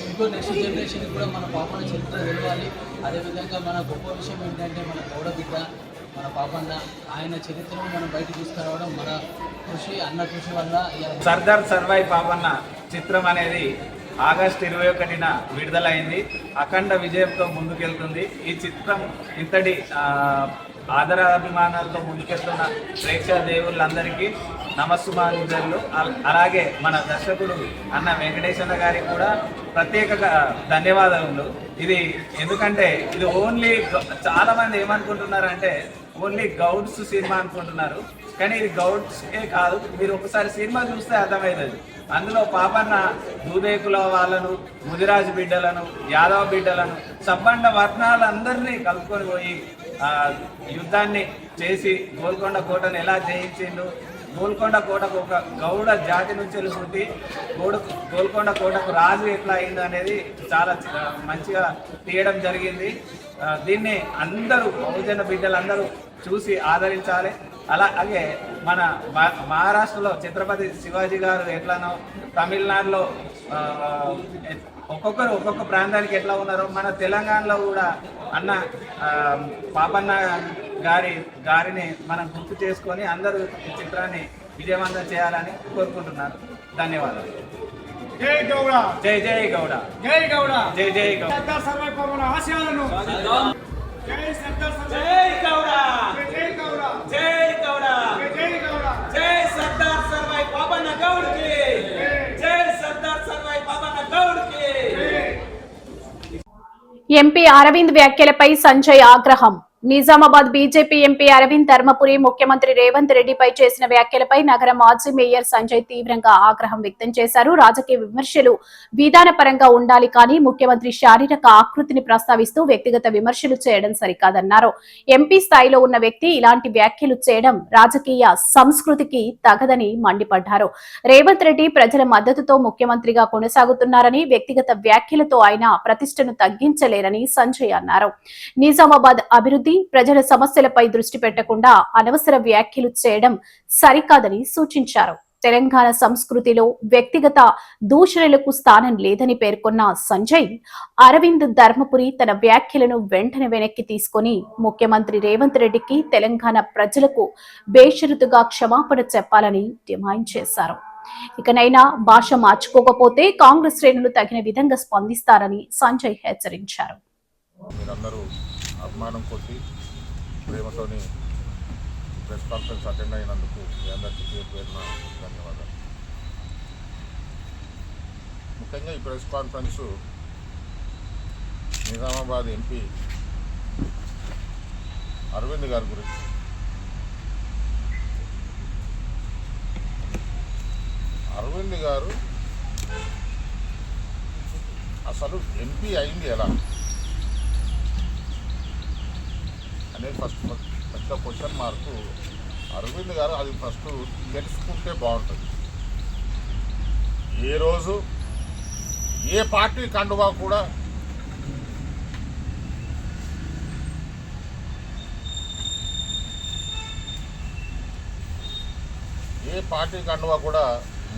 ఇంకో నెక్స్ట్ జనరేషన్కి కూడా మన పాపన్న చరిత్ర తెలియాలి. అదేవిధంగా మన గొప్ప విషయం ఏంటంటే మన గౌడ బిడ్డ మన పాపన్న ఆయన చరిత్రను మనం బయటకు తీసుకురావడం మన కృషి, అన్న కృషి వల్ల. సర్దార్ సర్వాయి పాపన్న చిత్రం అనేది ఆగస్టు 21న విడుదలైంది. అఖండ విజయంతో ముందుకెళ్తుంది. ఈ చిత్రం ఇంతటి ఆదరాభిమానాలతో ముందుకెళ్తున్న ప్రేక్షక దేవుళ్ళందరికీ నమస్సుమాంజలు. అలాగే మన దర్శకుడు అన్న వెంకటేశ్వర గారికి కూడా ప్రత్యేక ధన్యవాదాలు. ఇది ఎందుకంటే ఇది ఓన్లీ చాలామంది ఏమనుకుంటున్నారంటే ఓన్లీ గౌడ్స్ సినిమా అనుకుంటున్నారు, కానీ ఇది గౌడ్స్కే కాదు. మీరు ఒకసారి సినిమా చూస్తే అర్థమవుతుంది. అందులో పాపన్న దూదేకుల వాళ్ళను, ముదిరాజు బిడ్డలను, యాదవ బిడ్డలను, సబ్బండ వర్ణాలందరినీ కలుపుకొని పోయి యుద్ధాన్ని చేసి గోల్కొండ కోటను ఎలా జయించిండు, గోల్కొండ కోటకు ఒక గౌడ జాతి నుంచి పుట్టి గోల్కొండ కోటకు రాజు ఎట్లా అయింది అనేది చాలా మంచిగా తీయడం జరిగింది. దీన్ని అందరూ బహుజన బిడ్డలందరూ చూసి ఆదరించాలి. అలాగే మన మహారాష్ట్రలో ఛత్రపతి శివాజీ గారు ఎట్లానో, తమిళనాడులో ఒక్కొక్క ప్రాంతానికి ఎట్లా ఉన్నారో, మన తెలంగాణలో కూడా అన్న పాపన్న గారిని మనం గుర్తు చేసుకొని అందరూ ఈ చిత్రాన్ని విజయవంతం చేయాలని కోరుకుంటున్నారు. ధన్యవాదాలు. జై గౌడ, జై జై గౌడ, జై గౌడ, జై జై గౌడ. సర్దార్ సర్వాయి పాపన్న ఆశయాలను జై సర్దార్ జై గౌడ, జై గౌడ, జై గౌడ, జై గౌడ, జై సర్దార్ సర్వాయి పాపన్న గౌడ్కి, జై సర్దార్ సర్వాయి పాపన్న గౌడ్కి. ఎంపీ అరవింద్ వ్యాఖ్యలపై సంజయ్ ఆగ్రహం. నిజామాబాద్ బీజేపీ ఎంపీ అరవింద్ ధర్మపురి ముఖ్యమంత్రి రేవంత్ రెడ్డిపై చేసిన వ్యాఖ్యలపై నగర మాజీ మేయర్ సంజయ్ తీవ్రంగా ఆగ్రహం వ్యక్తం చేశారు. రాజకీయ విమర్శలు విధానపరంగా ఉండాలి, కానీ ముఖ్యమంత్రి శారీరక ఆకృతిని ప్రస్తావిస్తూ వ్యక్తిగత విమర్శలు చేయడం సరికాదన్నారు. ఎంపీ స్థాయిలో ఉన్న వ్యక్తి ఇలాంటి వ్యాఖ్యలు చేయడం రాజకీయ సంస్కృతికి తగదని మండిపడ్డారు. రేవంత్ రెడ్డి ప్రజల మద్దతుతో ముఖ్యమంత్రిగా కొనసాగుతున్నారని, వ్యక్తిగత వ్యాఖ్యలతో ఆయన ప్రతిష్టను తగ్గించలేరని సంజయ్ అన్నారు. నిజామాబాద్ అభివృద్ధి, ప్రజల సమస్యలపై దృష్టి పెట్టకుండా అనవసర వ్యాఖ్యలు చేయడం సరికాదని సూచించారు. తెలంగాణ సంస్కృతిలో వ్యక్తిగత దూషణలకు స్థానం లేదని పేర్కొన్న సంజయ్, అరవింద్ ధర్మపురి తన వ్యాఖ్యలను వెంటనే వెనక్కి తీసుకుని ముఖ్యమంత్రి రేవంత్ రెడ్డికి, తెలంగాణ ప్రజలకు బేషరతుగా క్షమాపణ చెప్పాలని డిమాండ్ చేశారు. ఇకనైనా భాష మార్చుకోకపోతే కాంగ్రెస్ శ్రేణులు తగిన విధంగా స్పందిస్తారని సంజయ్ హెచ్చరించారు. మీరందరూ అభిమానం కొద్ది ప్రేమతోని ప్రెస్ కాన్ఫరెన్స్ అటెండ్ అయినందుకు మీ అందరికీ పేరున ధన్యవాదాలు. ముఖ్యంగా ఈ press conference Nizamabad MP Arvind గారి గురించి. అరవింద్ గారు అసలు ఎంపీ అయింది ఎలా అనేది ఫస్ట్ పెద్ద క్వశ్చన్ మార్కు. అరవింద్ గారు అది ఫస్ట్ తెలుసుకుంటే బాగుంటుంది. ఏ రోజు ఏ పార్టీ కండువా కూడా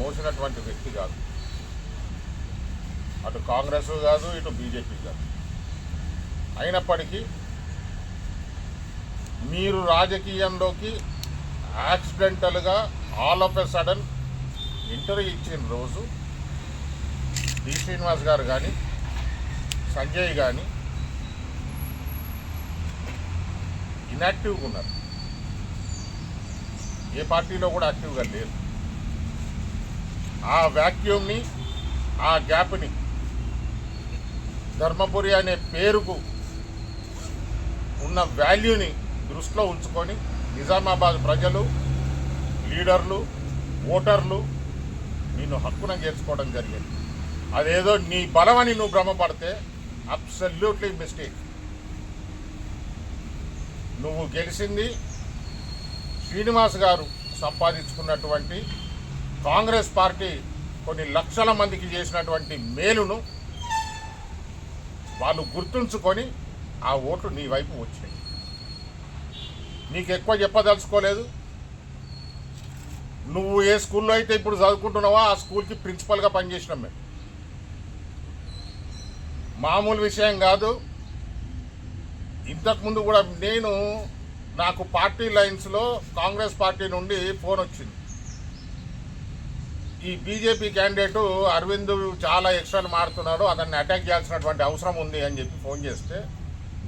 మోసినటువంటి వ్యక్తి కాదు. అటు కాంగ్రెస్ కాదు, ఇటు బీజేపీ కాదు. అయినప్పటికీ మీరు రాజకీయంలోకి యాక్సిడెంటల్గా all of a sudden interview ఇచ్చిన రోజు డి శ్రీనివాస్ గారు కానీ, సంజయ్ కానీ ఇన్యాక్టివ్గా ఉన్నారు. ఏ పార్టీలో కూడా యాక్టివ్గా లేరు. ఆ వ్యాక్యూమ్ని, ఆ గ్యాప్ని ధర్మపురి అనే పేరుకు ఉన్న వాల్యూని దృష్టిలో ఉంచుకొని నిజామాబాద్ ప్రజలు, లీడర్లు, ఓటర్లు నిన్ను హక్కున చేర్చుకోవడం జరిగింది. అదేదో నీ బలమని నువ్వు భ్రమపడితే అబ్సల్యూట్లీ మిస్టేక్. నువ్వు గెలిచింది శ్రీనివాస్ గారు సంపాదించుకున్నటువంటి, కాంగ్రెస్ పార్టీ కొన్ని లక్షల మందికి చేసినటువంటి మేలును వాళ్ళు గుర్తుంచుకొని ఆ ఓట్లు నీ వైపు వచ్చాయి. నీకు ఎక్కువ చెప్పదలుచుకోలేదు. నువ్వు ఏ స్కూల్లో అయితే ఇప్పుడు చదువుకుంటున్నావో ఆ స్కూల్కి ప్రిన్సిపల్గా పనిచేసినాం మేము. మామూలు విషయం కాదు. ఇంతకుముందు కూడా నాకు పార్టీ లైన్స్లో కాంగ్రెస్ పార్టీ నుండి ఫోన్ వచ్చింది. ఈ బీజేపీ క్యాండిడేటు అరవింద్ చాలా ఎక్స్ట్రా మారుతున్నాడు, అతన్ని అటాక్ చేయాల్సినటువంటి అవసరం ఉంది అని చెప్పి ఫోన్ చేస్తే,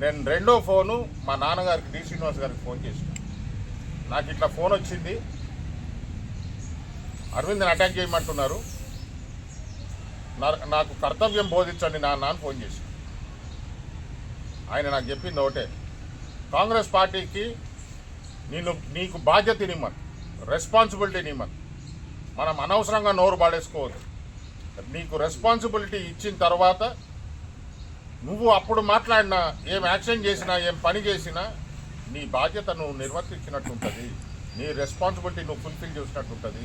నేను రెండో ఫోను మా నాన్నగారికి, డి శ్రీనివాస్ గారికి ఫోన్ చేసిన. నాకు ఇట్లా ఫోన్ వచ్చింది, అరవింద్ని అటాక్ చేయమంటున్నారు, నాకు కర్తవ్యం బోధించండి నాన్న అని ఫోన్ చేసి. ఆయన నాకు చెప్పింది ఒకటే, కాంగ్రెస్ పార్టీకి నీకు బాధ్యత నిమ్మని, రెస్పాన్సిబిలిటీ నిమ్మని. మనం అనవసరంగా నోరు పాడేసుకోవద్దు. నీకు రెస్పాన్సిబిలిటీ ఇచ్చిన తర్వాత నువ్వు అప్పుడు మాట్లాడినా, ఏం యాక్షన్ చేసినా, ఏం పని చేసినా నీ బాధ్యత నువ్వు నిర్వర్తించినట్టు ఉంటుంది, నీ రెస్పాన్సిబిలిటీ నువ్వు ఫుల్ఫిల్ చేసినట్టు ఉంటుంది.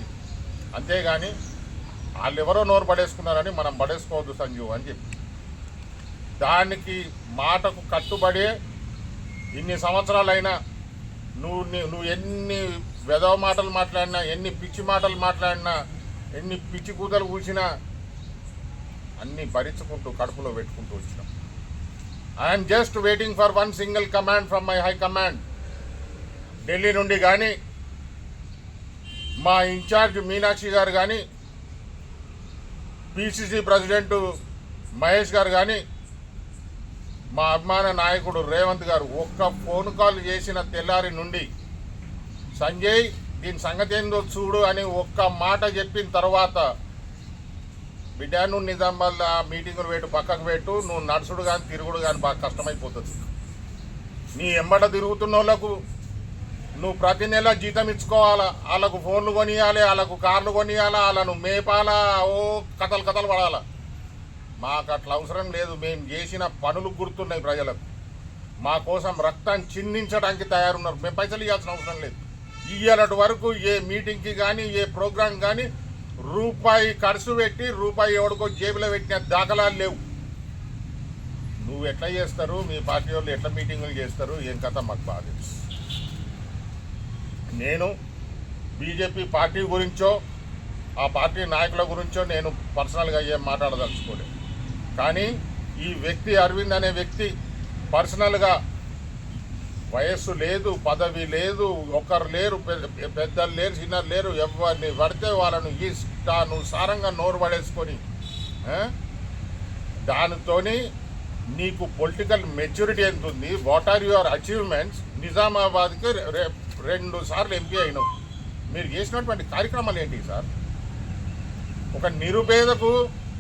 అంతేగాని వాళ్ళు ఎవరో నోరు పడేసుకున్నారని మనం పడేసుకోవద్దు సంజు అని చెప్పి, దానికి మాటకు కట్టుబడే ఇన్ని సంవత్సరాలైనా నువ్వు ఎన్ని వెధవ మాటలు మాట్లాడినా, ఎన్ని పిచ్చి మాటలు మాట్లాడినా, ఎన్ని పిచ్చి కూతలు కూర్చినా అన్నీ భరించుకుంటూ కడుపులో పెట్టుకుంటూ వచ్చినాం. I'm just waiting for one single command from my high command. Delhi నుండి కానీ, మా ఇన్ఛార్జ్ మీనాక్షి గారు కానీ, పిసిసి ప్రెసిడెంట్ మహేష్ గారు కానీ, మా అభిమాన నాయకుడు రేవంత్ గారు ఒక్క ఫోన్ కాల్ చేసిన తెల్లారి నుండి సంజయ్ దీని సంగతి ఏందో చూడు అని ఒక్క మాట చెప్పిన తర్వాత, బిడ్డ నువ్వు నిజామాబాద్ ఆ మీటింగులు పెట్టు, పక్కకు పెట్టు, నువ్వు నడుచుడు కానీ తిరుగుడు కానీ బాగా కష్టమైపోతుంది. నీ ఎంబట తిరుగుతున్న వాళ్ళకు నువ్వు ప్రతి నెల జీతం ఇచ్చుకోవాలా, వాళ్ళకు ఫోన్లు కొనియాలి, వాళ్ళకు కార్లు కొనియాలా, వాళ్ళను మేపాలా, ఓ కథలు పడాలా. మాకు అట్లా అవసరం లేదు. మేము చేసిన పనులు గుర్తున్నాయి ప్రజలకు. మా కోసం రక్తాన్ని చిందించడానికి తయారున్నారు. మేము పైసలు ఇవ్వాల్సిన అవసరం లేదు. ఇయ్యాలటి వరకు ఏ మీటింగ్కి కానీ, ఏ ప్రోగ్రాం కానీ రూపాయి ఖర్చు పెట్టి రూపాయి ఎవడికో జేబులో పెట్టిన దాఖలాలు లేవు. నువ్వు ఎట్లా చేస్తారు, మీ పార్టీ వాళ్ళు ఎట్లా మీటింగులు చేస్తారు, ఏం కథ మాకు బాగా తెలుసు. నేను బీజేపీ పార్టీ గురించో ఆ పార్టీ నాయకుల గురించో నేను పర్సనల్గా ఏం మాట్లాడదలుచుకోలేదు. కానీ ఈ వ్యక్తి అరవింద్ అనే వ్యక్తి పర్సనల్గా వయస్సు లేదు, పదవి లేదు, ఒకరు లేరు, పెద్దలు లేరు, చిన్నలు లేరు, ఎవరిని పడితే వాళ్ళను ఇష్టానుసారంగా నోరు పడేసుకొని దానితోని నీకు పొలిటికల్ మెచ్యూరిటీ ఎంత ఉంది, వాట్ ఆర్ యువర్ అచీవ్మెంట్స్. నిజామాబాద్కి 2 సార్లు ఎంపీ అయినావు. మీరు చేసినటువంటి కార్యక్రమాలు ఏంటి సార్? ఒక నిరుపేదకు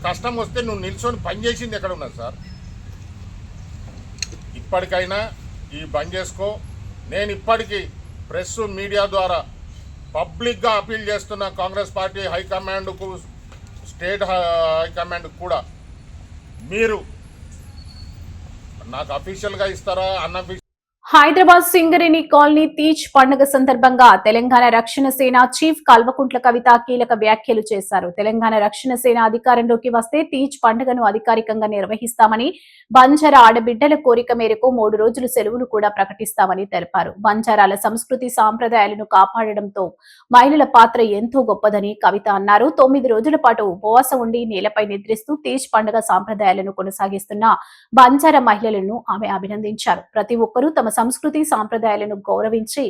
కష్టం వస్తే నువ్వు నిల్చొని పనిచేసింది ఎక్కడ ఉన్నది సార్? ఇప్పటికైనా ఈ బంద్ చేసుకో. నేను ఇప్పటికీ ప్రెస్ మీడియా ద్వారా పబ్లిక్గా అపీల్ చేస్తున్న కాంగ్రెస్ పార్టీ హైకమాండ్కు, స్టేట్ హైకమాండ్కు కూడా, మీరు నాకు అఫీషియల్గా ఇస్తారా అన్అఫీషియల్. హైదరాబాద్ సింగరేణి కాలనీ తీజ్ పండుగ సందర్భంగా తెలంగాణ రక్షణ సేన చీఫ్ కల్వకుంట్ల కవిత కీలక వ్యాఖ్యలు చేశారు. తెలంగాణ రక్షణ సేన అధికారంలోకి వస్తే తీజ్ పండుగను అధికారికంగా నిర్వహిస్తామని, బంజారా ఆడబిడ్డల కోరిక మేరకు 3 రోజులు సెలవులు కూడా ప్రకటిస్తామని తెలిపారు. బంజారాల సంస్కృతి సాంప్రదాయాలను కాపాడడంతో మహిళల పాత్ర ఎంతో గొప్పదని కవిత అన్నారు. 9 రోజుల పాటు ఉపవాసం ఉండి నేలపై నిద్రిస్తూ తీజ్ పండుగ సాంప్రదాయాలను కొనసాగిస్తున్న బంజారా మహిళలను ఆమె అభినందించారు. ప్రతి ఒక్కరూ తమ సంస్కృతి సాంప్రదాయాలను గౌరవించి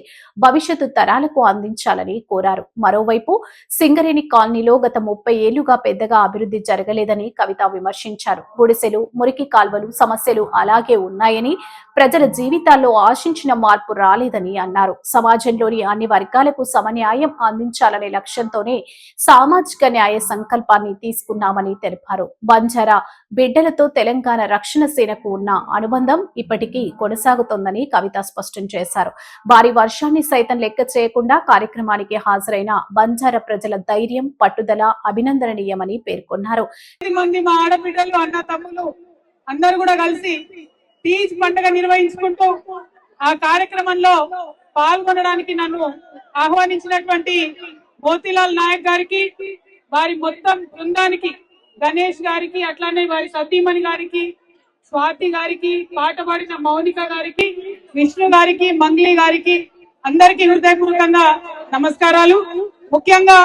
భవిష్యత్తు తరాలకు అందించాలని కోరారు. మరోవైపు సింగరేణి కాలనీలో గత 30 ఏళ్లుగా పెద్దగా అభివృద్ధి జరగలేదని కవిత విమర్శించారు. గుడిసెలు, మురికి కాల్వలు సమస్యలు అలాగే ఉన్నాయని, ప్రజల జీవితాల్లో ఆశించిన మార్పు రాలేదని అన్నారు. సమాజంలోని అన్ని వర్గాలకు సమన్యాయం అందించాలనే లక్ష్యంతోనే సామాజిక న్యాయ సంకల్పాన్ని తీసుకున్నామని తెలిపారు. బంజారా బిడ్డలతో తెలంగాణ రక్షణ సేనకు ఉన్న అనుబంధం ఇప్పటికీ కొనసాగుతోందని కవిత స్పష్టం చేశారు. భారీ వర్షాన్ని సైతం లెక్క చేయకుండా కార్యక్రమానికి హాజరైన బంజారా ప్రజల ధైర్యం, పట్టుదల అభినందనీయమని పేర్కొన్నారు. మా ఆడబిడ్డలు, అన్న తమ్ములు అందరూ కూడా కలిసి తీజ్ పండుగ నిర్వహించుకుంటూ ఆ కార్యక్రమంలో పాల్గొనడానికి నన్ను ఆహ్వానించినటువంటి మోతీలాల్ నాయక్ గారికి, వారి మొత్తం బృందానికి, గణేష్ గారికి, అట్లానే వారి సతీమణి గారికి, స్వాతి గారికి, పాట పాడిన మౌనిక గారికి, విష్ణు గారికి, మంగ్లీ గారికి అందరికీ హృదయపూర్వకంగా నమస్కారాలు. ముఖ్యంగా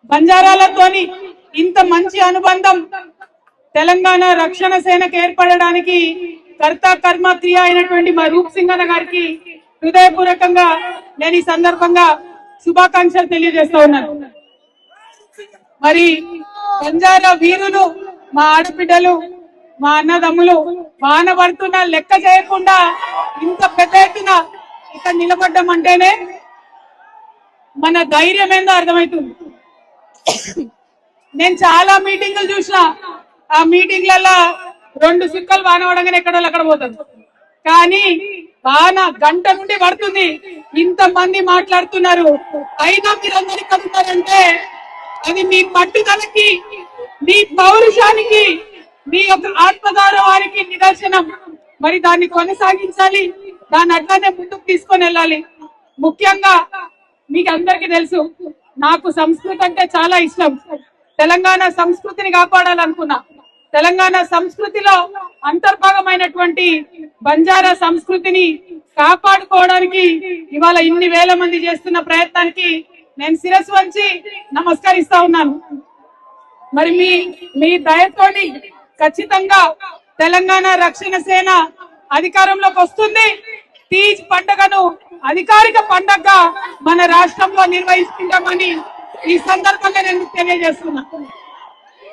బంజారాలతోని ఇంత మంచి అనుబంధం తెలంగాణ రక్షణ సేనకు ఏర్పడడానికి కర్త కర్మ క్రియ అయినటువంటి మా రూప్ సింగ్ అన్న గారికి హృదయపూర్వకంగా నేను ఈ సందర్భంగా శుభాకాంక్షలు తెలియజేస్తా ఉన్నాను. మరి బంజారా వీరులు, మా ఆడబిడ్డలు, మా అన్నదమ్ములు వాన పడుతున్నా లెక్క చేయకుండా ఇంత పెద్ద ఎత్తున ఇక్కడ నిలబడ్డం అంటేనే మన ధైర్యం ఏందో అర్థమవుతుంది. నేను చాలా మీటింగులు చూసిన, ఆ మీటింగ్లలో 2 సుక్కలు వాన పడగానే ఎక్కడ పోతారు. కానీ బాగా గంట నుండి పడుతుంది, ఇంతమంది మాట్లాడుతున్నారు, అయినా మీరందరూ ఇక్కడ ఉన్నారంటే అది మీ పట్టుదలకి, మీ పౌరుషానికి, మీ యొక్క ఆత్మగౌరవానికి నిదర్శనం. మరి దాన్ని కొనసాగించాలి, దాన్ని అట్లానే ముందుకు తీసుకొని వెళ్ళాలి. ముఖ్యంగా మీకు అందరికీ తెలుసు, నాకు సంస్కృతి అంటే చాలా ఇష్టం. తెలంగాణ సంస్కృతిని కాపాడాలనుకున్నా. తెలంగాణ సంస్కృతిలో అంతర్భాగమైనటువంటి బంజారా సంస్కృతిని కాపాడుకోవడానికి ఇవాళ ఇన్ని వేల మంది చేస్తున్న ప్రయత్నానికి నేను శిరస్సు వంచి నమస్కరిస్తా ఉన్నాను. మరి మీ దయతోని ఖచ్చితంగా తెలంగాణ రక్షణ సేన అధికారంలోకి వస్తుంది. తీజ్ పండుగను అధికారిక పండుగగా మన రాష్ట్రంలో నిర్వహిస్తుంటామని ఈ సందర్భంగా నేను తెలియజేస్తున్నా.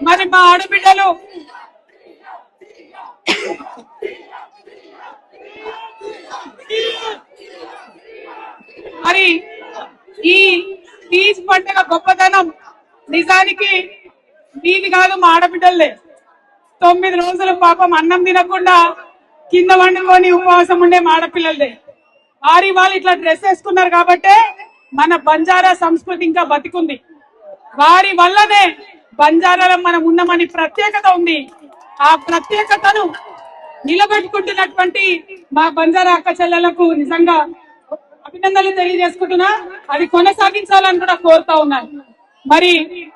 మరి మా ఆడబిడ్డలు మరి ఈ తీజ్ పండుగ గొప్పతనం నిజానికి మీది కాదు, మా ఆడబిడ్డలే. 9 రోజులు పాపం అన్నం తినకుండా కింద వండుకొని ఉపవాసం ఉండే మా ఆడపిల్లలదే. వాళ్ళు ఇట్లా డ్రెస్ వేసుకున్నారు కాబట్టే మన బంజారా సంస్కృతి ఇంకా బతికుంది. వారి వల్లనే బంజారాలో మనం ఉన్నామని ప్రత్యేకత ఉంది. ఆ ప్రత్యేకతను నిలబెట్టుకుంటున్నటువంటి మా బంజారా అక్క చెల్లెలకు నిజంగా అభినందనలు తెలియజేసుకుంటున్నా. అది కొనసాగించాలని కూడా కోరుతా ఉన్నాను. మరి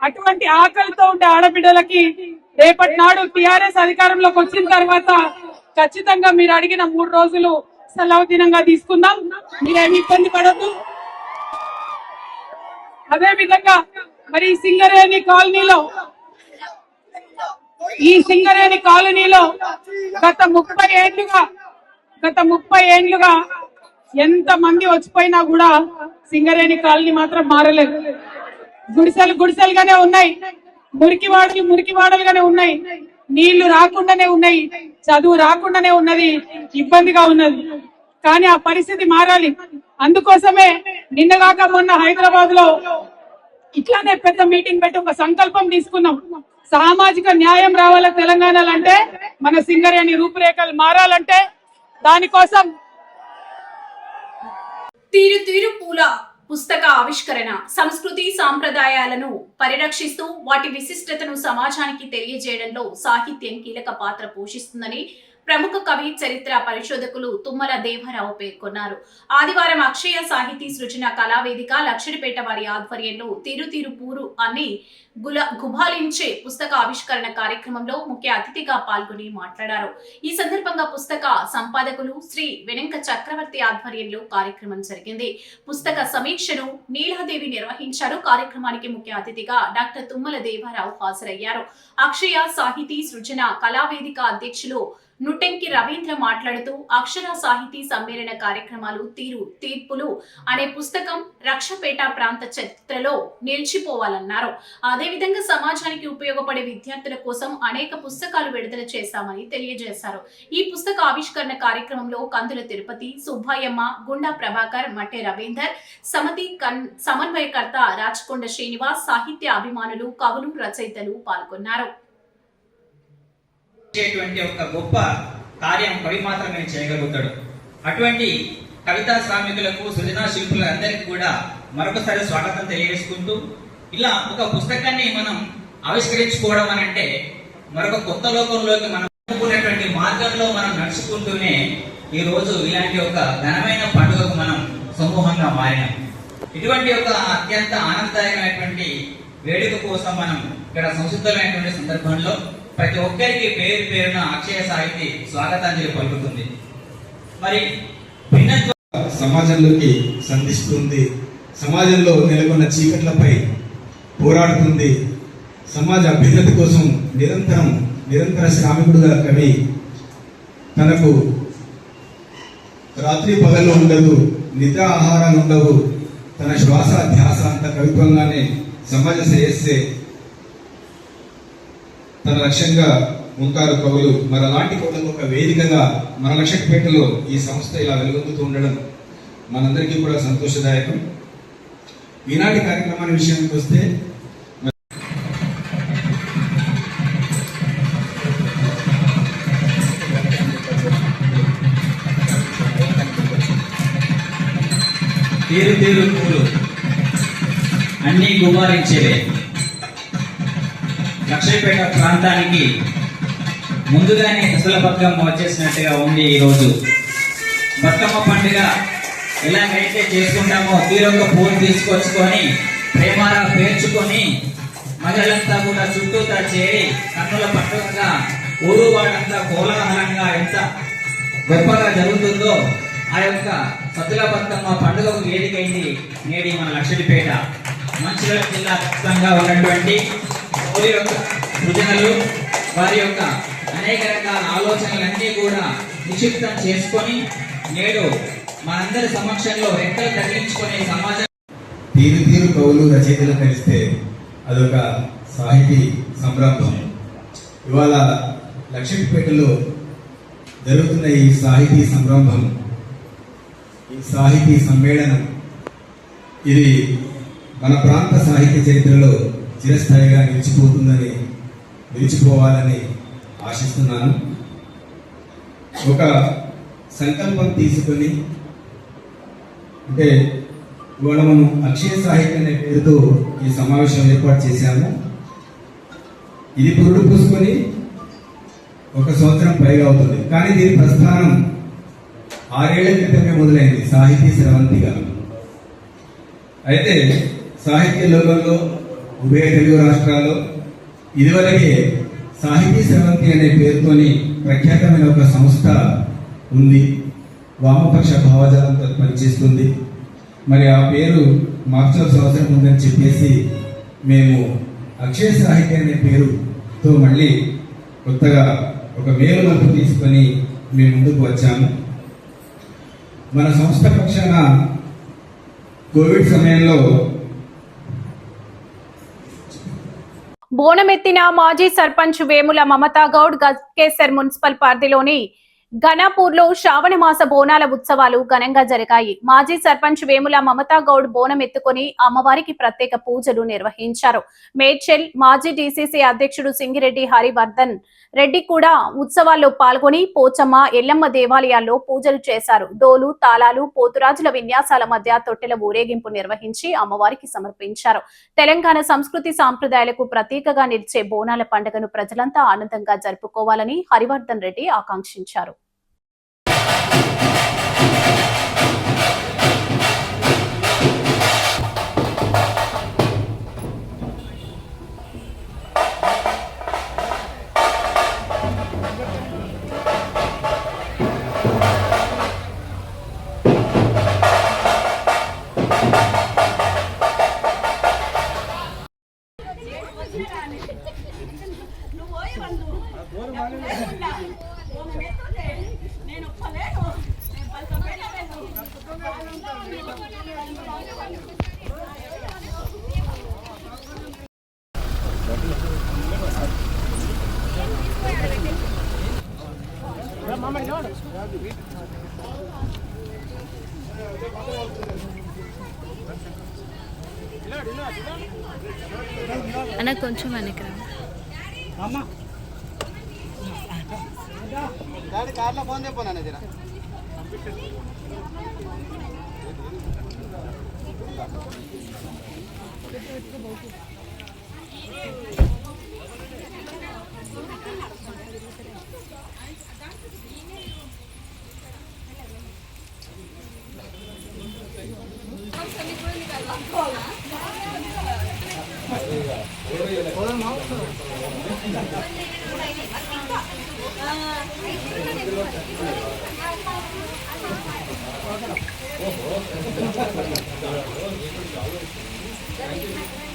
అటువంటి ఆకలితో ఉండే ఆడబిడ్డలకి రేపటి నాడు టిఆర్ఎస్ అధికారంలోకి వచ్చిన తర్వాత ఖచ్చితంగా మీరు అడిగిన 3 రోజులు సెలవు దినంగా తీసుకుందాం. మీరేమి ఇబ్బంది పడద్దు. అదే విధంగా మరి సింగరేణి కాలనీలో గత 30 ఏళ్లుగా ఎంత మంది వచ్చిపోయినా కూడా సింగరేణి కాలనీ మాత్రం మారలేదు. గుడిసెలుగానే ఉన్నాయి, మురికివాడలుగానే ఉన్నాయి, నీళ్లు రాకుండానే ఉన్నాయి, చదువు రాకుండానే ఉన్నది, ఇబ్బందిగా ఉన్నది. కానీ ఆ పరిస్థితి మారాలి. అందుకోసమే నిన్నగాక మొన్న హైదరాబాద్ లో ఇట్లానే పెద్ద మీటింగ్ పెట్టి ఒక సంకల్పం తీసుకున్నాం. సామాజిక న్యాయం రావాల తెలంగాణలో అంటే, మన సింగరేణి రూపురేఖలు మారాలంటే దానికోసం తీరు పూల పుస్తక ఆవిష్కరణ సంస్కృతి సాంప్రదాయాలను పరిరక్షిస్తూ వాటి విశిష్టతను సమాజానికి తెలియజేయడంలో సాహిత్యం కీలక పాత్ర పోషిస్తుందని ప్రముఖ కవి చరిత్ర పరిశోధకులు తుమ్మల దేవరావు పేర్కొన్నారు. ఆదివారం అక్షయ సాహితీ సృజన కళావేదిక లక్షడిపేట వారి ఆధ్వర్యంలో తీరు పూరు అని గుబాలించే పుస్తక ఆవిష్కరణ కార్యక్రమంలో ముఖ్య అతిథిగా పాల్గొని మాట్లాడారు. ఈ సందర్భంగా పుస్తక సంపాదకులు శ్రీ వెనంక చక్రవర్తి ఆధ్వర్యంలో కార్యక్రమం జరిగింది. పుస్తక సమీక్షను నీలాదేవి నిర్వహించారు. కార్యక్రమానికి ముఖ్య అతిథిగా డాక్టర్ తుమ్మల దేవరావు హాజరయ్యారు. అక్షయ సాహితీ సృజన కళావేదిక అధ్యక్షులు నుటెంకి రవీంద్ర మాట్లాడుతూ అక్షర సాహితీ సమ్మేళన కార్యక్రమాలు తీర్పులు అనే పుస్తకం రక్షపేట ప్రాంత చరిత్రలో నిలిచిపోవాలన్నారు. అదేవిధంగా సమాజానికి ఉపయోగపడే విద్యార్థుల కోసం అనేక పుస్తకాలు విడుదల చేశామని తెలియజేశారు. ఈ పుస్తక ఆవిష్కరణ కార్యక్రమంలో కందుల తిరుపతి, సుబ్బయ్యమ్మ, గుండా ప్రభాకర్, మట్టె రవీందర్, సమన్వయకర్త రాచకొండ శ్రీనివాస్, సాహిత్య అభిమానులు, కవులు, రచయితలు పాల్గొన్నారు. ఒక గొప్ప కార్యం కవి మాత్రమే చేయగలుగుతాడు. అటువంటి కవితా శ్రామికులకు, సృజనా శిల్పులందరికీ కూడా మరొకసారి స్వాగతం తెలియజేసుకుంటూ, ఇలా ఒక పుస్తకాన్ని మనం ఆవిష్కరించుకోవడం అని అంటే మరొక కొత్త లోకంలోకి మనం అనుకున్నటువంటి మార్గంలో మనం నడుచుకుంటూనే ఈ రోజు ఇలాంటి ఒక ఘనమైన పండుగకు మనం సమూహంగా మారినాం. ఇటువంటి ఒక అత్యంత ఆనందదాయకమైనటువంటి వేడుక కోసం మనం ఇక్కడ సంసిద్ధమైనటువంటి సందర్భంలో ప్రతి ఒక్కరికి పేరున అక్షయ సాహితీ స్వాగతాంజలి పలుకుతుంది. మరి సమాజంలోకి సంధిస్తుంది, సమాజంలో నెలకొన్న చీకట్లపై పోరాడుతుంది, సమాజ అభ్యున్నతి కోసం నిరంతర శ్రామికుడుగా కవి తనకు రాత్రి పగలు ఉండదు, నిద్ర ఆహారాలు ఉండవు, తన శ్వాస ధ్యాస అంత కవిత్వంగానే సమాజ శ్రేయస్సే తన లక్ష్యంగా ఉంటారు కవులు. మరి అలాంటి కవులకు ఒక వేదికగా మన లక్షపేటలో ఈ సంస్థ ఇలా వెలుగొందుతూ ఉండడం మనందరికీ కూడా సంతోషదాయకం. ఈనాటి కార్యక్రమాన్ని విషయానికి వస్తే తీరు తీరు పూలు అన్నీ గుబారించేవే. లక్ష్మీపేట ప్రాంతానికి ముందుగానే దసల బతుకమ్మ వచ్చేసినట్టుగా ఉంది ఈరోజు. బతుకమ్మ పండుగ ఎలాగైతే చేసుకుంటామో తీరొక్క పూలు తీసుకొచ్చుకొని ప్రేమారా పేర్చుకొని మహిళలంతా కూడా చుట్టూతా చేరి కన్నుల పండుగగా ఊరు వాడంతా కోలాహలంగా ఎంత గొప్పగా జరుగుతుందో ఆ యొక్క సద్దుల బతుకమ్మ పండుగకు వేదికైంది నేడి మన లక్ష్మీపేట. మంచిర్యాల జిల్లా వ్యాప్తంగా ఉన్నటువంటి ఊరి యొక్క సృజనలు, వారి యొక్క అనేక రకాల ఆలోచనలన్నీ కూడా నిక్షిప్తం చేసుకొని నేడు మనందరి సమక్షంలో రెక్కలు తగిలించుకునే సమాజం. తీరు తీరు కవులు రచయితలు కలిస్తే అదొక సాహితీ సంరంభం. ఇవాళ లక్ష్మీపేటలో జరుగుతున్న ఈ సాహితీ సంరంభం, ఈ సాహితీ సమ్మేళనం, ఇది మన ప్రాంత సాహిత్య చరిత్రలో చిరస్థాయిగా నిలిచిపోవాలని ఆశిస్తున్నాను. ఒక సంకల్పం తీసుకొని, అంటే ఇవాళ మనం అక్షయ సాహిత్యం అనే పేరుతో ఈ సమావేశం ఏర్పాటు చేశాము. ఇది పురుడు పూసుకొని 1 సంవత్సరం పైగా అవుతుంది. కానీ దీని ప్రస్థానం 6 ఏళ్ల క్రితమే మొదలైంది సాహితీ స్రవంతిగా. అయితే సాహిత్య లోకంలో ఉభయ తెలుగు రాష్ట్రాల్లో ఇదివరకే సాహితీ స్రవంతి అనే పేరుతోని ప్రఖ్యాతమైన ఒక సంస్థ ఉంది, వామపక్ష భావజాలంతో పనిచేస్తుంది. మరి ఆ పేరు మార్చాల్సిన అవసరం ఉందని చెప్పేసి మేము అక్షయ సాహిత్య అనే పేరుతో మళ్ళీ కొత్తగా ఒక మేలు మలుపు తీసుకొని మేము ముందుకు వచ్చాము. మన సంస్థ పక్షాన కోవిడ్ సమయంలో బోనమెత్తిన మాజీ సర్పంచ్ వేముల మమతా గౌడ్ గట్కేసర్ మున్సిపల్ పరిధిలోని ఘనాపూర్లో శ్రావణ మాస బోనాల ఉత్సవాలు ఘనంగా జరిగాయి. మాజీ సర్పంచ్ వేముల మమతా గౌడ్ బోనం ఎత్తుకొని అమ్మవారికి ప్రత్యేక పూజలు నిర్వహించారు. మేడ్చల్ మాజీ డీసీసీ అధ్యక్షుడు సింగిరెడ్డి హరివర్ధన్ రెడ్డి కూడా ఉత్సవాల్లో పాల్గొని పోచమ్మ, ఎల్లమ్మ దేవాలయాల్లో పూజలు చేశారు. డోలు, తాళాలు, పోతురాజుల విన్యాసాల మధ్య తొట్టెల ఊరేగింపు నిర్వహించి అమ్మవారికి సమర్పించారు. తెలంగాణ సంస్కృతి సాంప్రదాయాలకు ప్రతీకగా నిలిచే బోనాల పండుగను ప్రజలంతా ఆనందంగా జరుపుకోవాలని హరివర్ధన్ రెడ్డి ఆకాంక్షించారు. అన్న కొంచెం వెనక్కి కార్లో ఫోన్ చెప్పాను